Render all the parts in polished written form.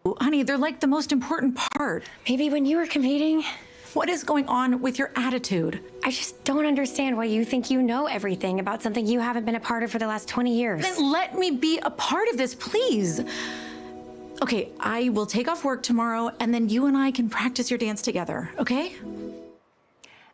Honey, they're like the most important part. Maybe when you were competing. What is going on with your attitude? I just don't understand why you think you know everything about something you haven't been a part of for the last 20 years. Then let me be a part of this, please. Okay, I will take off work tomorrow, and then you and I can practice your dance together, okay?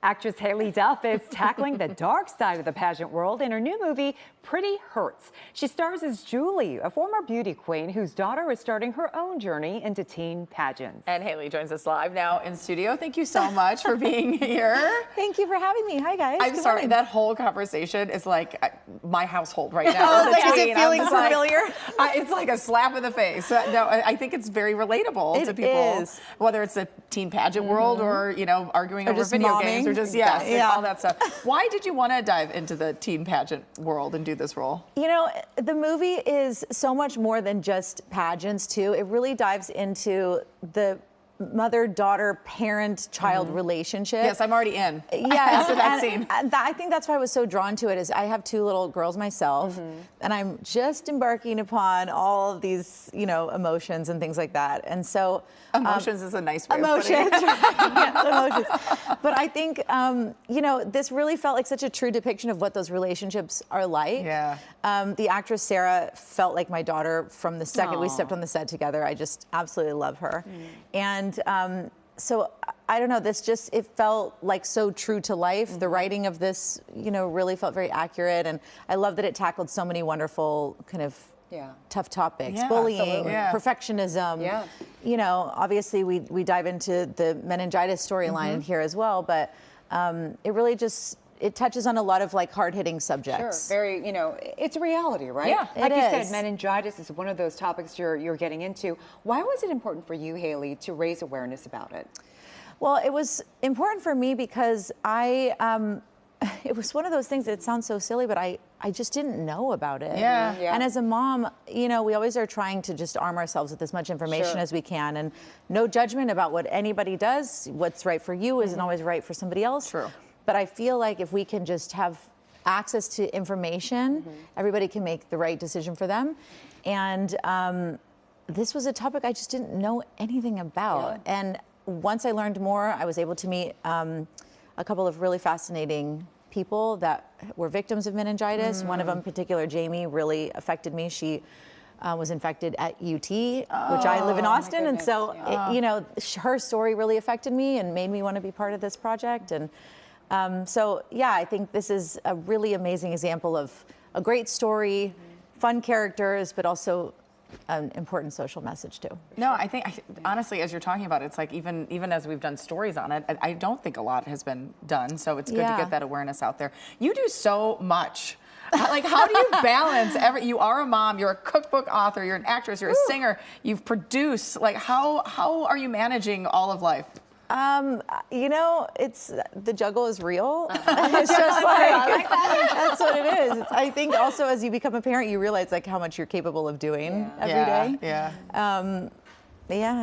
Actress Haylie Duff is tackling the dark side of the pageant world in her new movie, Pretty Hurts. She stars as Julie, a former beauty queen whose daughter is starting her own journey into teen pageants. And Haylie joins us live now in studio. Thank you so much for being here. Thank you for having me. Hi, guys. I'm sorry, that whole conversation is like my household right now. I was like, is it feeling familiar? It's like a slap in the face. No, I think it's very relatable to people, whether it's the teen pageant world or, you know, arguing over video games or just, all that stuff. Why did you want to dive into the teen pageant world and do this role? You know, the movie is so much more than just pageants, too. It really dives into the mother, daughter, parent, child relationship. Yes, I'm already in. Yeah, after that scene. I think that's why I was so drawn to it. Is I have 2 little girls myself, and I'm just embarking upon all of these, you know, emotions and things like that. And so emotions is a nice way emotions, of putting it. yes, emotions. But I think you know, this really felt like such a true depiction of what those relationships are like. Yeah. The actress Sarah felt like my daughter from the second we stepped on the set together. I just absolutely love her, and so I don't know, it felt like so true to life. The writing of this, you know, really felt very accurate, and I love that it tackled so many wonderful kind of tough topics, bullying, perfectionism. You know, obviously we dive into the meningitis storyline here as well, but it really just, it touches on a lot of like hard-hitting subjects. Sure, very, you know, it's a reality, right? Yeah, like you said, meningitis is one of those topics you're getting into. Why was it important for you, Haylie, to raise awareness about it? Well, it was important for me because it was one of those things that sounds so silly, but I just didn't know about it. And as a mom, you know, we always are trying to just arm ourselves with as much information as we can, and no judgment about what anybody does. What's right for you isn't always right for somebody else. True. But I feel like if we can just have access to information, everybody can make the right decision for them. And this was a topic I just didn't know anything about. And once I learned more, I was able to meet a couple of really fascinating people that were victims of meningitis. One of them in particular, Jamie, really affected me. She was infected at UT, which I live in Austin. And so, you know, her story really affected me and made me want to be part of this project. And so, yeah, I think this is a really amazing example of a great story, fun characters, but also an important social message too. No, I think honestly, as you're talking about it, it's like even as we've done stories on it, I don't think a lot has been done. So it's good to get that awareness out there. You do so much. Like, how do you balance you are a mom, you're a cookbook author, you're an actress, you're a singer, you've produced. Like, how are you managing all of life? You know, the juggle is real. It's just like, that's what it is. I think also as you become a parent, you realize like how much you're capable of doing every day.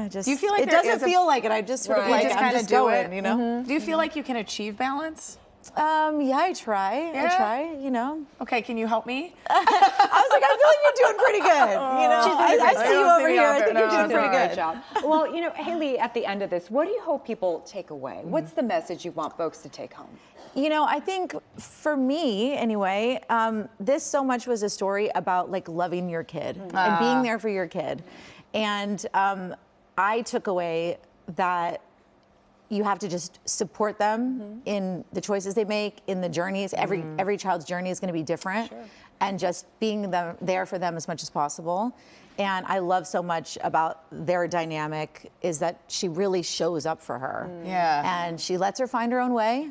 Just do you feel like it doesn't feel like it. I just sort of like I'm just going, you know. Do you feel like you can achieve balance? Yeah, I try. I try, you know. Okay, can you help me? I was like, I feel like you're doing pretty good. You know, I see you over here. I think you're doing pretty good. Job. Well, you know, Haylie, at the end of this, what do you hope people take away? What's the message you want folks to take home? You know, I think for me, anyway, this so much was a story about like loving your kid and being there for your kid. And I took away that you have to just support them in the choices they make, in the journeys. Every child's journey is going to be different, and just being there for them as much as possible. And I love so much about their dynamic is that she really shows up for her. And she lets her find her own way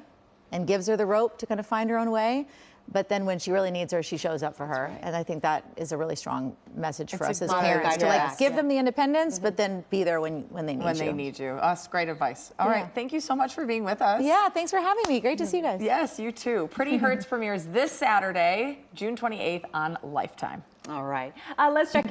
and gives her the rope to kind of find her own way. But then when she really needs her, she shows up for her. And I think that is a really strong message for us as parents to like give them the independence, but then be there when they need you. When they need you. That's great advice. All right. Thank you so much for being with us. Yeah, thanks for having me. Great to see you guys. Yes, you too. Pretty Hurts premieres this Saturday, June 28th on Lifetime. All right. Let's check in.